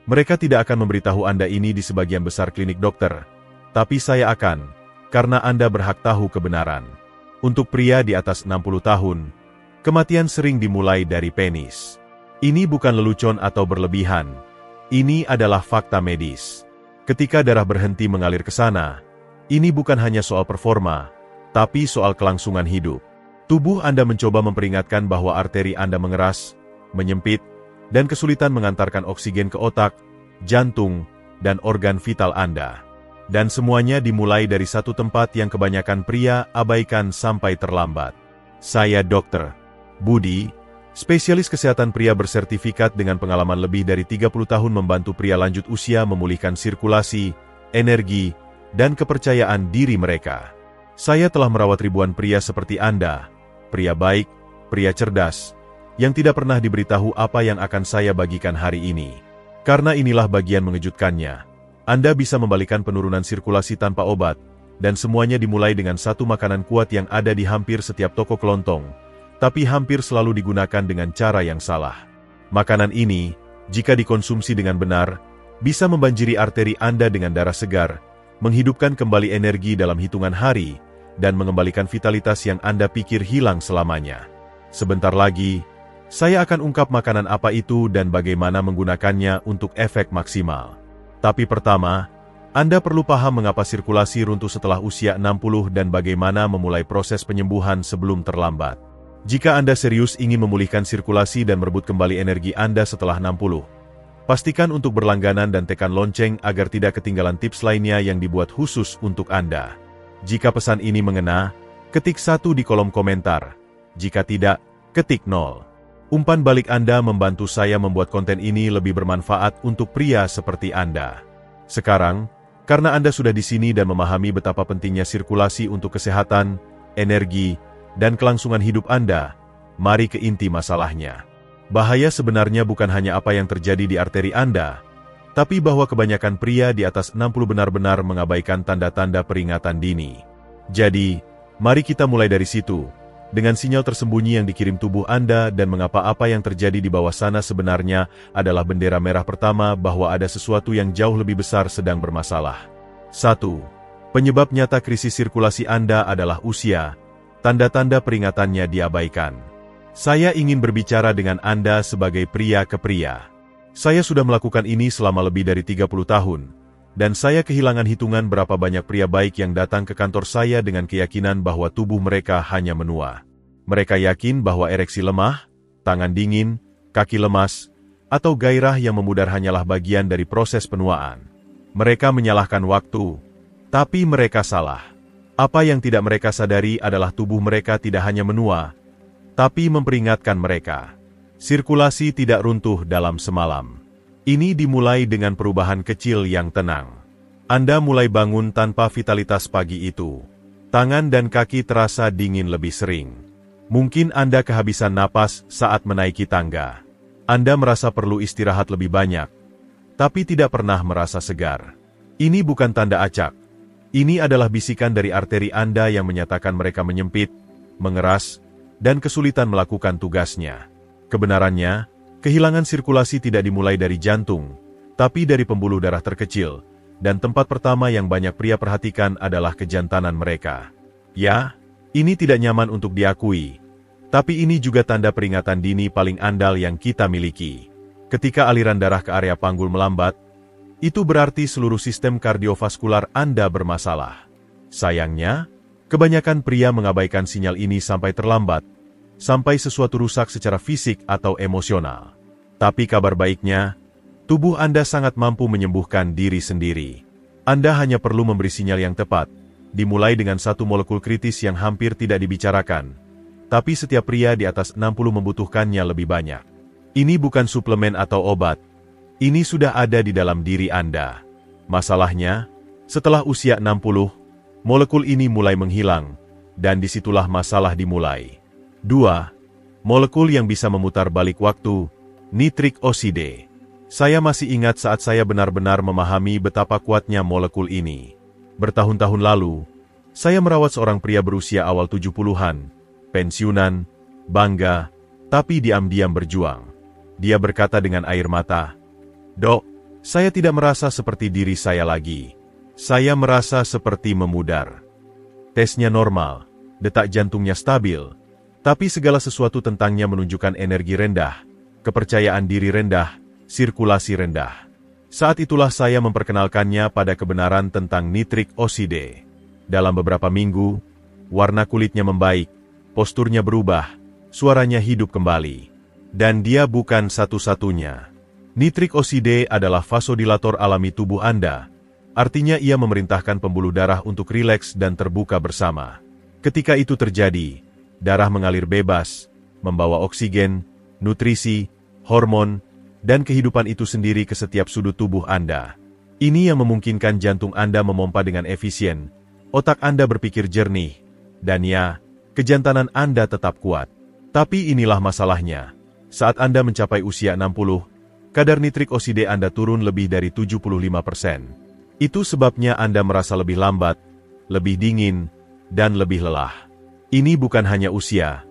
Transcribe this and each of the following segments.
Mereka tidak akan memberitahu Anda ini di sebagian besar klinik dokter. Tapi saya akan, karena Anda berhak tahu kebenaran. Untuk pria di atas 60 tahun, kematian sering dimulai dari penis. Ini bukan lelucon atau berlebihan. Ini adalah fakta medis. Ketika darah berhenti mengalir ke sana, ini bukan hanya soal performa, tapi soal kelangsungan hidup. Tubuh Anda mencoba memperingatkan bahwa arteri Anda mengeras, menyempit, dan kesulitan mengantarkan oksigen ke otak, jantung, dan organ vital Anda. Dan semuanya dimulai dari satu tempat yang kebanyakan pria abaikan sampai terlambat. Saya Dr. Budi, spesialis kesehatan pria bersertifikat dengan pengalaman lebih dari 30 tahun membantu pria lanjut usia memulihkan sirkulasi, energi, dan kepercayaan diri mereka. Saya telah merawat ribuan pria seperti Anda, pria baik, pria cerdas, yang tidak pernah diberitahu apa yang akan saya bagikan hari ini. Karena inilah bagian mengejutkannya. Anda bisa membalikan penurunan sirkulasi tanpa obat, dan semuanya dimulai dengan satu makanan kuat yang ada di hampir setiap toko kelontong, tapi hampir selalu digunakan dengan cara yang salah. Makanan ini, jika dikonsumsi dengan benar, bisa membanjiri arteri Anda dengan darah segar, menghidupkan kembali energi dalam hitungan hari, dan mengembalikan vitalitas yang Anda pikir hilang selamanya. Sebentar lagi, saya akan ungkap makanan apa itu dan bagaimana menggunakannya untuk efek maksimal. Tapi pertama, Anda perlu paham mengapa sirkulasi runtuh setelah usia 60 dan bagaimana memulai proses penyembuhan sebelum terlambat. Jika Anda serius ingin memulihkan sirkulasi dan merebut kembali energi Anda setelah 60, pastikan untuk berlangganan dan tekan lonceng agar tidak ketinggalan tips lainnya yang dibuat khusus untuk Anda. Jika pesan ini mengena, ketik 1 di kolom komentar. Jika tidak, ketik 0. Umpan balik Anda membantu saya membuat konten ini lebih bermanfaat untuk pria seperti Anda. Sekarang, karena Anda sudah di sini dan memahami betapa pentingnya sirkulasi untuk kesehatan, energi, dan kelangsungan hidup Anda, mari ke inti masalahnya. Bahaya sebenarnya bukan hanya apa yang terjadi di arteri Anda, tapi bahwa kebanyakan pria di atas 60 benar-benar mengabaikan tanda-tanda peringatan dini. Jadi, mari kita mulai dari situ. Dengan sinyal tersembunyi yang dikirim tubuh Anda dan mengapa apa yang terjadi di bawah sana sebenarnya adalah bendera merah pertama bahwa ada sesuatu yang jauh lebih besar sedang bermasalah. 1. Penyebab nyata krisis sirkulasi Anda adalah usia. Tanda-tanda peringatannya diabaikan. Saya ingin berbicara dengan Anda sebagai pria ke pria. Saya sudah melakukan ini selama lebih dari 30 tahun. Dan saya kehilangan hitungan berapa banyak pria baik yang datang ke kantor saya dengan keyakinan bahwa tubuh mereka hanya menua. Mereka yakin bahwa ereksi lemah, tangan dingin, kaki lemas, atau gairah yang memudar hanyalah bagian dari proses penuaan. Mereka menyalahkan waktu, tapi mereka salah. Apa yang tidak mereka sadari adalah tubuh mereka tidak hanya menua, tapi memperingatkan mereka. Sirkulasi tidak runtuh dalam semalam. Ini dimulai dengan perubahan kecil yang tenang. Anda mulai bangun tanpa vitalitas pagi itu. Tangan dan kaki terasa dingin lebih sering. Mungkin Anda kehabisan napas saat menaiki tangga. Anda merasa perlu istirahat lebih banyak, tapi tidak pernah merasa segar. Ini bukan tanda acak. Ini adalah bisikan dari arteri Anda yang menyatakan mereka menyempit, mengeras, dan kesulitan melakukan tugasnya. Kebenarannya, kehilangan sirkulasi tidak dimulai dari jantung, tapi dari pembuluh darah terkecil, dan tempat pertama yang banyak pria perhatikan adalah kejantanan mereka. Ya, ini tidak nyaman untuk diakui, tapi ini juga tanda peringatan dini paling andal yang kita miliki. Ketika aliran darah ke area panggul melambat, itu berarti seluruh sistem kardiovaskular Anda bermasalah. Sayangnya, kebanyakan pria mengabaikan sinyal ini sampai terlambat, sampai sesuatu rusak secara fisik atau emosional. Tapi kabar baiknya, tubuh Anda sangat mampu menyembuhkan diri sendiri. Anda hanya perlu memberi sinyal yang tepat, dimulai dengan satu molekul kritis yang hampir tidak dibicarakan. Tapi setiap pria di atas 60 membutuhkannya lebih banyak. Ini bukan suplemen atau obat. Ini sudah ada di dalam diri Anda. Masalahnya, setelah usia 60, molekul ini mulai menghilang, dan disitulah masalah dimulai. 2. Molekul yang bisa memutar balik waktu, nitrik oside. Saya masih ingat saat saya benar-benar memahami betapa kuatnya molekul ini. Bertahun-tahun lalu, saya merawat seorang pria berusia awal 70-an, pensiunan, bangga, tapi diam-diam berjuang. Dia berkata dengan air mata, "Dok, Saya tidak merasa seperti diri saya lagi. Saya merasa seperti memudar. Tesnya normal, detak jantungnya stabil, tapi segala sesuatu tentangnya menunjukkan energi rendah, kepercayaan diri rendah, sirkulasi rendah. Saat itulah saya memperkenalkannya pada kebenaran tentang nitrik oside. Dalam beberapa minggu, warna kulitnya membaik, posturnya berubah, suaranya hidup kembali. Dan dia bukan satu-satunya. Nitrik oside adalah vasodilator alami tubuh Anda. Artinya ia memerintahkan pembuluh darah untuk rileks dan terbuka bersama. Ketika itu terjadi, darah mengalir bebas, membawa oksigen, nutrisi, hormon, dan kehidupan itu sendiri ke setiap sudut tubuh Anda. Ini yang memungkinkan jantung Anda memompa dengan efisien, otak Anda berpikir jernih, dan ya, kejantanan Anda tetap kuat. Tapi inilah masalahnya. Saat Anda mencapai usia 60, kadar nitrik oside Anda turun lebih dari 75%. Itu sebabnya Anda merasa lebih lambat, lebih dingin, dan lebih lelah. Ini bukan hanya usia.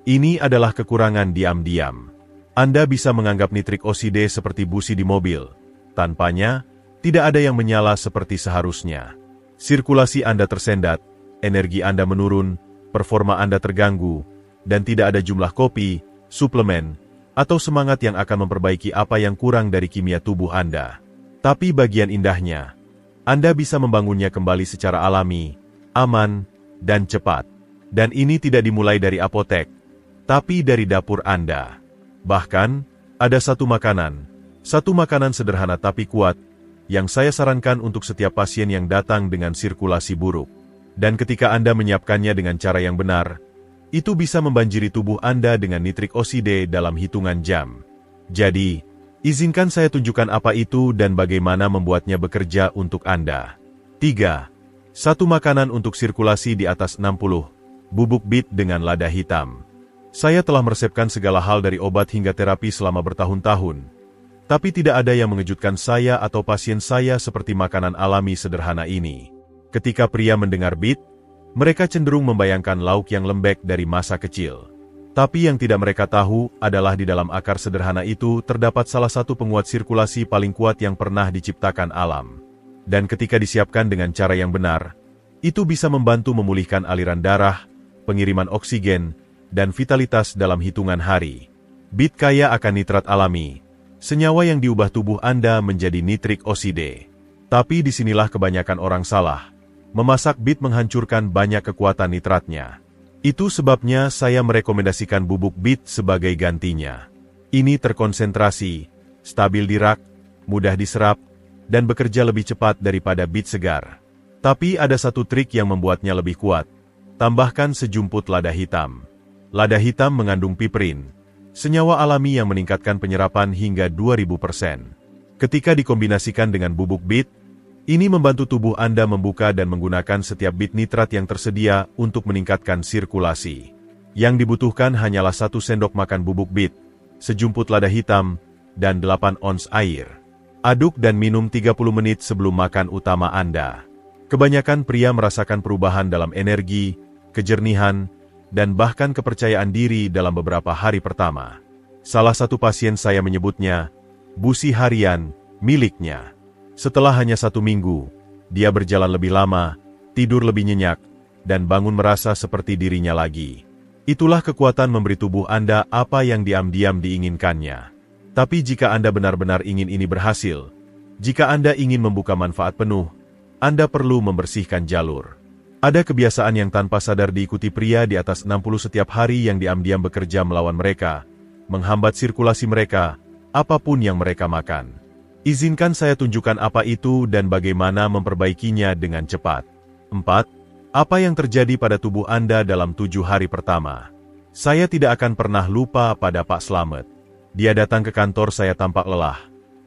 Ini adalah kekurangan diam-diam. Anda bisa menganggap nitrik oside seperti busi di mobil. Tanpanya, tidak ada yang menyala seperti seharusnya. Sirkulasi Anda tersendat, energi Anda menurun, performa Anda terganggu, dan tidak ada jumlah kopi, suplemen, atau semangat yang akan memperbaiki apa yang kurang dari kimia tubuh Anda. Tapi bagian indahnya, Anda bisa membangunnya kembali secara alami, aman, dan cepat. Dan ini tidak dimulai dari apotek, tapi dari dapur Anda. Bahkan, ada satu makanan sederhana tapi kuat, yang saya sarankan untuk setiap pasien yang datang dengan sirkulasi buruk. Dan ketika Anda menyiapkannya dengan cara yang benar, itu bisa membanjiri tubuh Anda dengan nitrik oside dalam hitungan jam. Jadi, izinkan saya tunjukkan apa itu dan bagaimana membuatnya bekerja untuk Anda. 3. Satu makanan untuk sirkulasi di atas 60. Bubuk bit dengan lada hitam. Saya telah meresepkan segala hal dari obat hingga terapi selama bertahun-tahun. Tapi tidak ada yang mengejutkan saya atau pasien saya seperti makanan alami sederhana ini. Ketika pria mendengar bit, mereka cenderung membayangkan lauk yang lembek dari masa kecil. Tapi yang tidak mereka tahu adalah di dalam akar sederhana itu terdapat salah satu penguat sirkulasi paling kuat yang pernah diciptakan alam. Dan ketika disiapkan dengan cara yang benar, itu bisa membantu memulihkan aliran darah, pengiriman oksigen, dan vitalitas dalam hitungan hari. Bit kaya akan nitrat alami, senyawa yang diubah tubuh Anda menjadi nitrik oside. Tapi disinilah kebanyakan orang salah. Memasak bit menghancurkan banyak kekuatan nitratnya. Itu sebabnya saya merekomendasikan bubuk bit sebagai gantinya. Ini terkonsentrasi, stabil di rak, mudah diserap, dan bekerja lebih cepat daripada bit segar. Tapi ada satu trik yang membuatnya lebih kuat. Tambahkan sejumput lada hitam. Lada hitam mengandung piperin, senyawa alami yang meningkatkan penyerapan hingga 2000%. Ketika dikombinasikan dengan bubuk bit, ini membantu tubuh Anda membuka dan menggunakan setiap bit nitrat yang tersedia untuk meningkatkan sirkulasi. Yang dibutuhkan hanyalah 1 sendok makan bubuk bit, sejumput lada hitam, dan 8 ons air. Aduk dan minum 30 menit sebelum makan utama Anda. Kebanyakan pria merasakan perubahan dalam energi, kejernihan, dan bahkan kepercayaan diri dalam beberapa hari pertama. Salah satu pasien saya menyebutnya, busi harian, miliknya. Setelah hanya 1 minggu, dia berjalan lebih lama, tidur lebih nyenyak, dan bangun merasa seperti dirinya lagi. Itulah kekuatan memberi tubuh Anda apa yang diam-diam diinginkannya. Tapi jika Anda benar-benar ingin ini berhasil, jika Anda ingin membuka manfaat penuh, Anda perlu membersihkan jalur. Ada kebiasaan yang tanpa sadar diikuti pria di atas 60 setiap hari yang diam-diam bekerja melawan mereka, menghambat sirkulasi mereka, apapun yang mereka makan. Izinkan saya tunjukkan apa itu dan bagaimana memperbaikinya dengan cepat. 4. Apa yang terjadi pada tubuh Anda dalam 7 hari pertama? Saya tidak akan pernah lupa pada Pak Slamet. Dia datang ke kantor saya tampak lelah.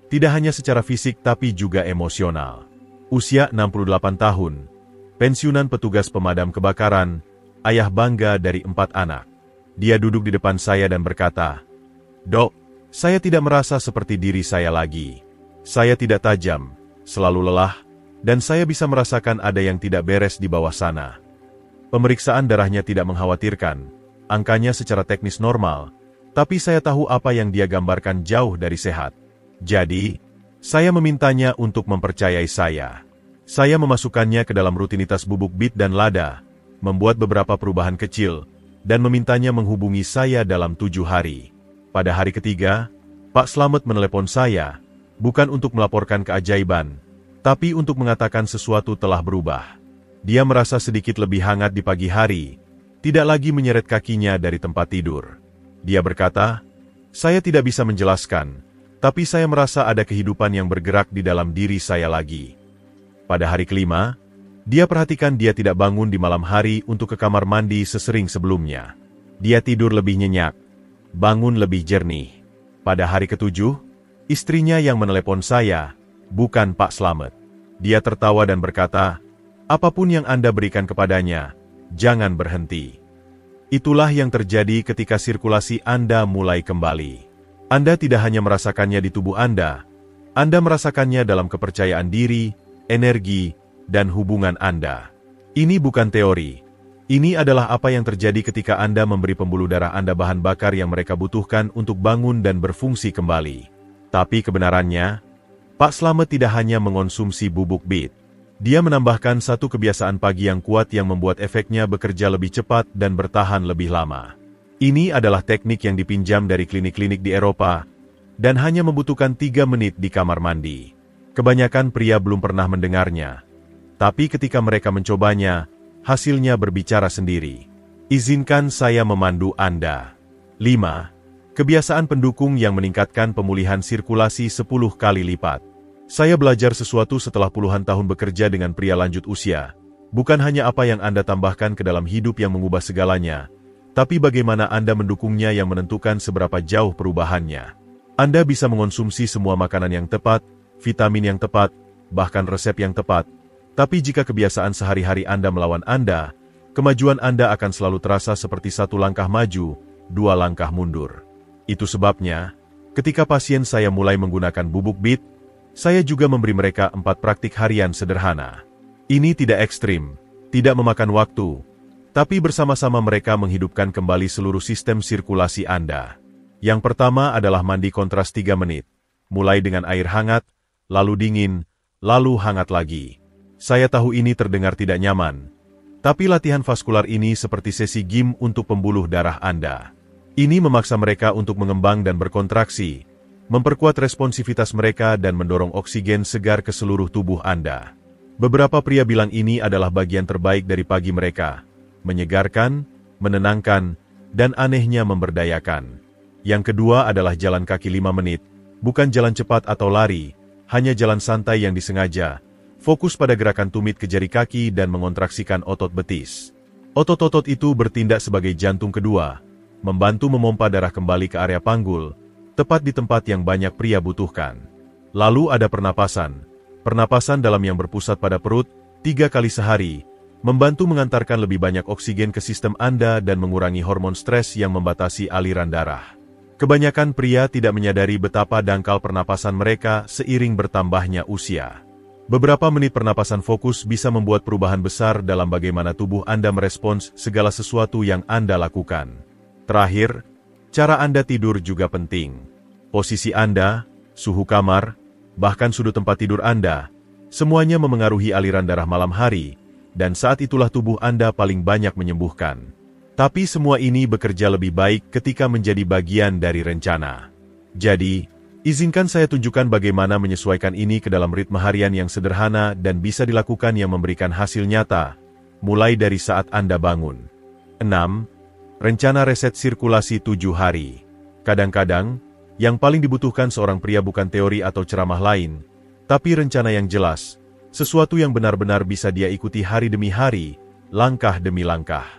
Tidak hanya secara fisik tapi juga emosional. Usia 68 tahun. Pensiunan petugas pemadam kebakaran, ayah bangga dari 4 anak. Dia duduk di depan saya dan berkata, "Dok, saya tidak merasa seperti diri saya lagi. Saya tidak tajam, selalu lelah, dan saya bisa merasakan ada yang tidak beres di bawah sana." Pemeriksaan darahnya tidak mengkhawatirkan, angkanya secara teknis normal, tapi saya tahu apa yang dia gambarkan jauh dari sehat. Jadi, Saya memintanya untuk mempercayai saya. Saya memasukkannya ke dalam rutinitas bubuk bit dan lada, membuat beberapa perubahan kecil, dan memintanya menghubungi saya dalam 7 hari. Pada hari ketiga, Pak Slamet menelepon saya, bukan untuk melaporkan keajaiban, tapi untuk mengatakan sesuatu telah berubah. Dia merasa sedikit lebih hangat di pagi hari, tidak lagi menyeret kakinya dari tempat tidur. Dia berkata, "Saya tidak bisa menjelaskan, tapi saya merasa ada kehidupan yang bergerak di dalam diri saya lagi." Pada hari kelima, dia perhatikan dia tidak bangun di malam hari untuk ke kamar mandi sesering sebelumnya. Dia tidur lebih nyenyak, bangun lebih jernih. Pada hari ketujuh, istrinya yang menelepon saya, bukan Pak Slamet. Dia tertawa dan berkata, "Apapun yang Anda berikan kepadanya, jangan berhenti." Itulah yang terjadi ketika sirkulasi Anda mulai kembali. Anda tidak hanya merasakannya di tubuh Anda merasakannya dalam kepercayaan diri, energi, dan hubungan Anda. Ini bukan teori. Ini adalah apa yang terjadi ketika Anda memberi pembuluh darah Anda bahan bakar yang mereka butuhkan untuk bangun dan berfungsi kembali. Tapi kebenarannya, Pak Slamet tidak hanya mengonsumsi bubuk bit. Dia menambahkan satu kebiasaan pagi yang kuat yang membuat efeknya bekerja lebih cepat dan bertahan lebih lama. Ini adalah teknik yang dipinjam dari klinik-klinik di Eropa, dan hanya membutuhkan 3 menit di kamar mandi. Kebanyakan pria belum pernah mendengarnya. Tapi ketika mereka mencobanya, hasilnya berbicara sendiri. Izinkan saya memandu Anda. 5. Kebiasaan pendukung yang meningkatkan pemulihan sirkulasi 10 kali lipat. Saya belajar sesuatu setelah puluhan tahun bekerja dengan pria lanjut usia. Bukan hanya apa yang Anda tambahkan ke dalam hidup yang mengubah segalanya, tapi bagaimana Anda mendukungnya yang menentukan seberapa jauh perubahannya. Anda bisa mengonsumsi semua makanan yang tepat, vitamin yang tepat, bahkan resep yang tepat, tapi jika kebiasaan sehari-hari Anda melawan Anda, kemajuan Anda akan selalu terasa seperti 1 langkah maju, 2 langkah mundur. Itu sebabnya, ketika pasien saya mulai menggunakan bubuk bit, saya juga memberi mereka 4 praktik harian sederhana. Ini tidak ekstrim, tidak memakan waktu, tapi bersama-sama mereka menghidupkan kembali seluruh sistem sirkulasi Anda. Yang pertama adalah mandi kontras 3 menit, mulai dengan air hangat, lalu dingin, lalu hangat lagi. Saya tahu ini terdengar tidak nyaman, tapi latihan vaskular ini seperti sesi gym untuk pembuluh darah Anda. Ini memaksa mereka untuk mengembang dan berkontraksi, memperkuat responsivitas mereka dan mendorong oksigen segar ke seluruh tubuh Anda. Beberapa pria bilang ini adalah bagian terbaik dari pagi mereka, menyegarkan, menenangkan, dan anehnya memberdayakan. Yang kedua adalah jalan kaki 5 menit, bukan jalan cepat atau lari, hanya jalan santai yang disengaja, fokus pada gerakan tumit ke jari kaki dan mengontraksikan otot betis. Otot-otot itu bertindak sebagai jantung kedua, membantu memompa darah kembali ke area panggul, tepat di tempat yang banyak pria butuhkan. Lalu ada pernapasan. Pernapasan dalam yang berpusat pada perut, 3 kali sehari, membantu mengantarkan lebih banyak oksigen ke sistem Anda dan mengurangi hormon stres yang membatasi aliran darah. Kebanyakan pria tidak menyadari betapa dangkal pernapasan mereka seiring bertambahnya usia. Beberapa menit pernapasan fokus bisa membuat perubahan besar dalam bagaimana tubuh Anda merespons segala sesuatu yang Anda lakukan. Terakhir, cara Anda tidur juga penting. Posisi Anda, suhu kamar, bahkan sudut tempat tidur Anda, semuanya memengaruhi aliran darah malam hari, dan saat itulah tubuh Anda paling banyak menyembuhkan. Tapi semua ini bekerja lebih baik ketika menjadi bagian dari rencana. Jadi, izinkan saya tunjukkan bagaimana menyesuaikan ini ke dalam ritme harian yang sederhana dan bisa dilakukan yang memberikan hasil nyata, mulai dari saat Anda bangun. 6. Rencana reset sirkulasi 7 hari. Kadang-kadang, yang paling dibutuhkan seorang pria bukan teori atau ceramah lain, tapi rencana yang jelas, sesuatu yang benar-benar bisa dia ikuti hari demi hari, langkah demi langkah.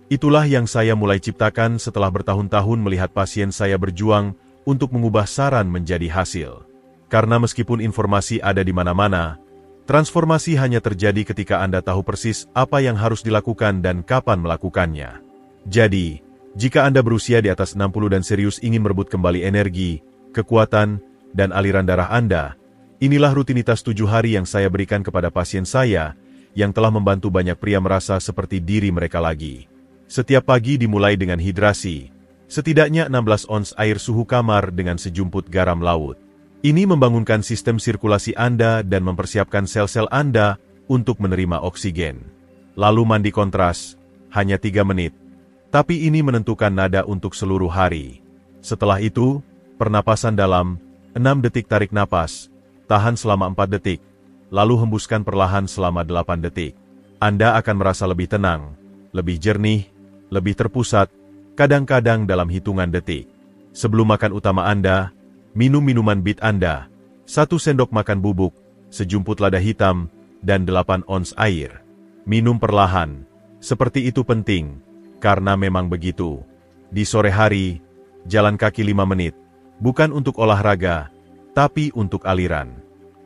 Itulah yang saya mulai ciptakan setelah bertahun-tahun melihat pasien saya berjuang untuk mengubah saran menjadi hasil. Karena meskipun informasi ada di mana-mana, transformasi hanya terjadi ketika Anda tahu persis apa yang harus dilakukan dan kapan melakukannya. Jadi, jika Anda berusia di atas 60 dan serius ingin merebut kembali energi, kekuatan, dan aliran darah Anda, inilah rutinitas 7 hari yang saya berikan kepada pasien saya, yang telah membantu banyak pria merasa seperti diri mereka lagi. Setiap pagi dimulai dengan hidrasi, setidaknya 16 ons air suhu kamar dengan sejumput garam laut. Ini membangunkan sistem sirkulasi Anda dan mempersiapkan sel-sel Anda untuk menerima oksigen. Lalu mandi kontras, hanya 3 menit. Tapi ini menentukan nada untuk seluruh hari. Setelah itu, pernapasan dalam, 6 detik tarik napas, tahan selama 4 detik, lalu hembuskan perlahan selama 8 detik. Anda akan merasa lebih tenang, lebih jernih, lebih terpusat, kadang-kadang dalam hitungan detik. Sebelum makan utama Anda, minum minuman BIT Anda, 1 sendok makan bubuk, sejumput lada hitam, dan 8 ons air. Minum perlahan. Seperti itu penting, karena memang begitu. Di sore hari, jalan kaki 5 menit. Bukan untuk olahraga, tapi untuk aliran.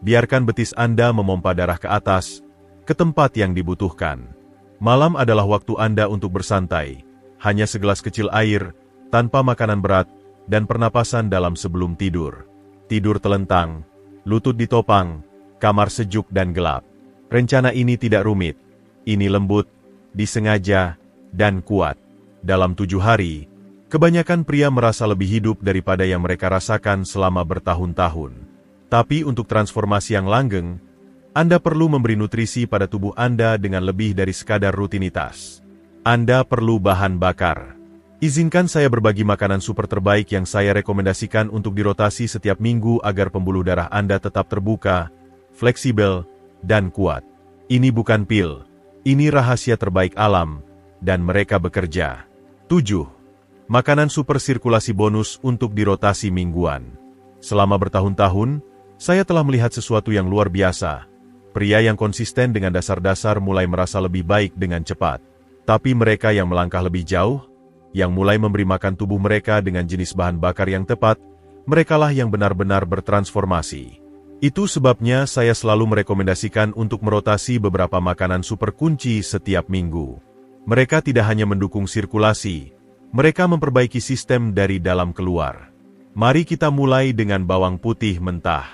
Biarkan betis Anda memompa darah ke atas, ke tempat yang dibutuhkan. Malam adalah waktu Anda untuk bersantai. Hanya segelas kecil air, tanpa makanan berat, dan pernapasan dalam sebelum tidur. Tidur telentang, lutut ditopang, kamar sejuk dan gelap. Rencana ini tidak rumit. Ini lembut, disengaja, dan kuat. Dalam 7 hari, kebanyakan pria merasa lebih hidup daripada yang mereka rasakan selama bertahun-tahun. Tapi untuk transformasi yang langgeng, Anda perlu memberi nutrisi pada tubuh Anda dengan lebih dari sekadar rutinitas. Anda perlu bahan bakar. Izinkan saya berbagi makanan super terbaik yang saya rekomendasikan untuk dirotasi setiap minggu agar pembuluh darah Anda tetap terbuka, fleksibel, dan kuat. Ini bukan pil. Ini rahasia terbaik alam, dan mereka bekerja. 7. Makanan super sirkulasi bonus untuk dirotasi mingguan. Selama bertahun-tahun, saya telah melihat sesuatu yang luar biasa. Pria yang konsisten dengan dasar-dasar mulai merasa lebih baik dengan cepat. Tapi mereka yang melangkah lebih jauh, yang mulai memberi makan tubuh mereka dengan jenis bahan bakar yang tepat, merekalah yang benar-benar bertransformasi. Itu sebabnya saya selalu merekomendasikan untuk merotasi beberapa makanan super kunci setiap minggu. Mereka tidak hanya mendukung sirkulasi, mereka memperbaiki sistem dari dalam keluar. Mari kita mulai dengan bawang putih mentah.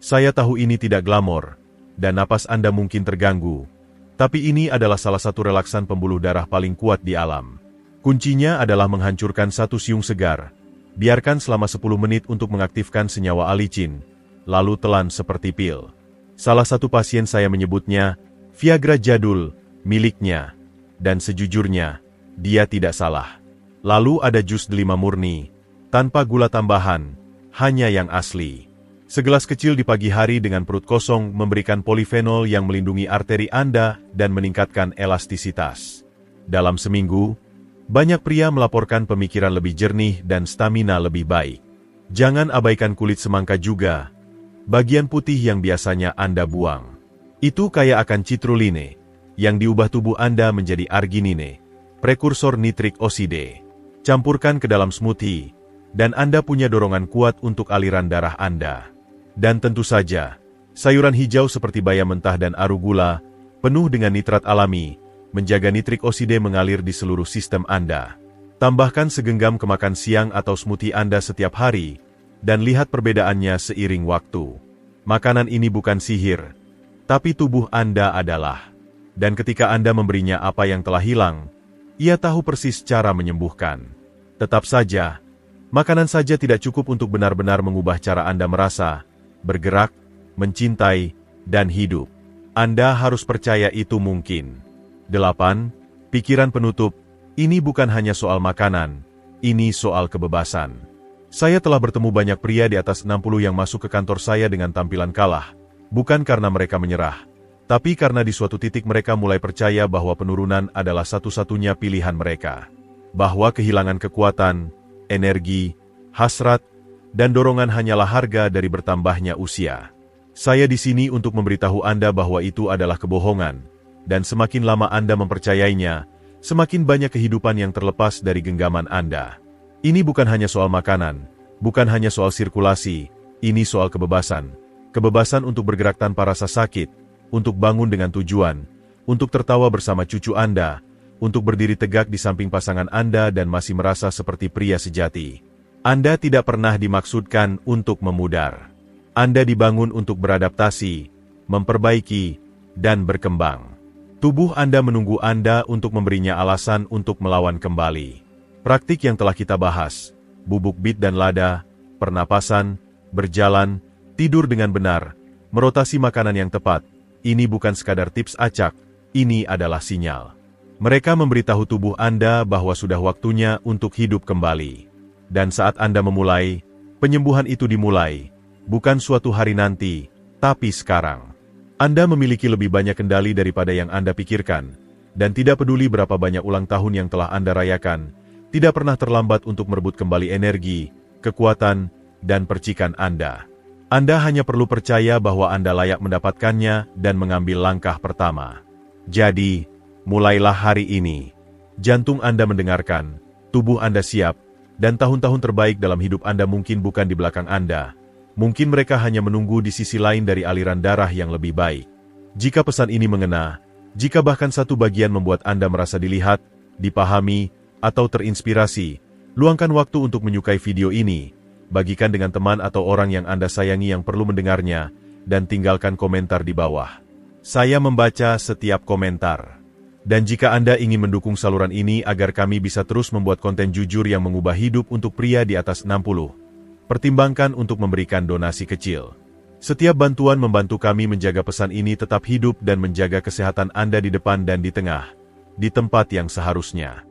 Saya tahu ini tidak glamor, dan napas Anda mungkin terganggu, tapi ini adalah salah satu relaksan pembuluh darah paling kuat di alam. Kuncinya adalah menghancurkan satu siung segar. Biarkan selama 10 menit untuk mengaktifkan senyawa alicin, lalu telan seperti pil. Salah satu pasien saya menyebutnya Viagra jadul, miliknya. Dan sejujurnya, dia tidak salah. Lalu ada jus delima murni, tanpa gula tambahan, hanya yang asli. Segelas kecil di pagi hari dengan perut kosong memberikan polifenol yang melindungi arteri Anda dan meningkatkan elastisitas. Dalam seminggu, banyak pria melaporkan pemikiran lebih jernih dan stamina lebih baik. Jangan abaikan kulit semangka juga, bagian putih yang biasanya Anda buang. Itu kaya akan citruline, yang diubah tubuh Anda menjadi arginine, prekursor nitrik oside. Campurkan ke dalam smoothie, dan Anda punya dorongan kuat untuk aliran darah Anda. Dan tentu saja, sayuran hijau seperti bayam mentah dan arugula, penuh dengan nitrat alami, menjaga nitrik oside mengalir di seluruh sistem Anda. Tambahkan segenggam ke makan siang atau smoothie Anda setiap hari, dan lihat perbedaannya seiring waktu. Makanan ini bukan sihir, tapi tubuh Anda adalah. Dan ketika Anda memberinya apa yang telah hilang, ia tahu persis cara menyembuhkan. Tetap saja, makanan saja tidak cukup untuk benar-benar mengubah cara Anda merasa, bergerak, mencintai, dan hidup. Anda harus percaya itu mungkin. 8. Pikiran penutup. Ini bukan hanya soal makanan, ini soal kebebasan. Saya telah bertemu banyak pria di atas 60 yang masuk ke kantor saya dengan tampilan kalah, bukan karena mereka menyerah, tapi karena di suatu titik mereka mulai percaya bahwa penurunan adalah satu-satunya pilihan mereka. Bahwa kehilangan kekuatan, energi, hasrat, dan dorongan hanyalah harga dari bertambahnya usia. Saya di sini untuk memberitahu Anda bahwa itu adalah kebohongan, dan semakin lama Anda mempercayainya, semakin banyak kehidupan yang terlepas dari genggaman Anda. Ini bukan hanya soal makanan, bukan hanya soal sirkulasi, ini soal kebebasan. Kebebasan untuk bergerak tanpa rasa sakit, untuk bangun dengan tujuan, untuk tertawa bersama cucu Anda, untuk berdiri tegak di samping pasangan Anda dan masih merasa seperti pria sejati. Anda tidak pernah dimaksudkan untuk memudar. Anda dibangun untuk beradaptasi, memperbaiki, dan berkembang. Tubuh Anda menunggu Anda untuk memberinya alasan untuk melawan kembali. Praktik yang telah kita bahas, bubuk bit dan lada, pernapasan, berjalan, tidur dengan benar, merotasi makanan yang tepat, ini bukan sekadar tips acak, ini adalah sinyal. Mereka memberitahu tubuh Anda bahwa sudah waktunya untuk hidup kembali. Dan saat Anda memulai, penyembuhan itu dimulai, bukan suatu hari nanti, tapi sekarang. Anda memiliki lebih banyak kendali daripada yang Anda pikirkan, dan tidak peduli berapa banyak ulang tahun yang telah Anda rayakan, tidak pernah terlambat untuk merebut kembali energi, kekuatan, dan percikan Anda. Anda hanya perlu percaya bahwa Anda layak mendapatkannya dan mengambil langkah pertama. Jadi, mulailah hari ini. Jantung Anda mendengarkan, tubuh Anda siap, dan tahun-tahun terbaik dalam hidup Anda mungkin bukan di belakang Anda. Mungkin mereka hanya menunggu di sisi lain dari aliran darah yang lebih baik. Jika pesan ini mengena, jika bahkan satu bagian membuat Anda merasa dilihat, dipahami, atau terinspirasi, luangkan waktu untuk menyukai video ini, bagikan dengan teman atau orang yang Anda sayangi yang perlu mendengarnya, dan tinggalkan komentar di bawah. Saya membaca setiap komentar. Dan jika Anda ingin mendukung saluran ini agar kami bisa terus membuat konten jujur yang mengubah hidup untuk pria di atas 60, pertimbangkan untuk memberikan donasi kecil. Setiap bantuan membantu kami menjaga pesan ini tetap hidup dan menjaga kesehatan Anda di depan dan di tengah, di tempat yang seharusnya.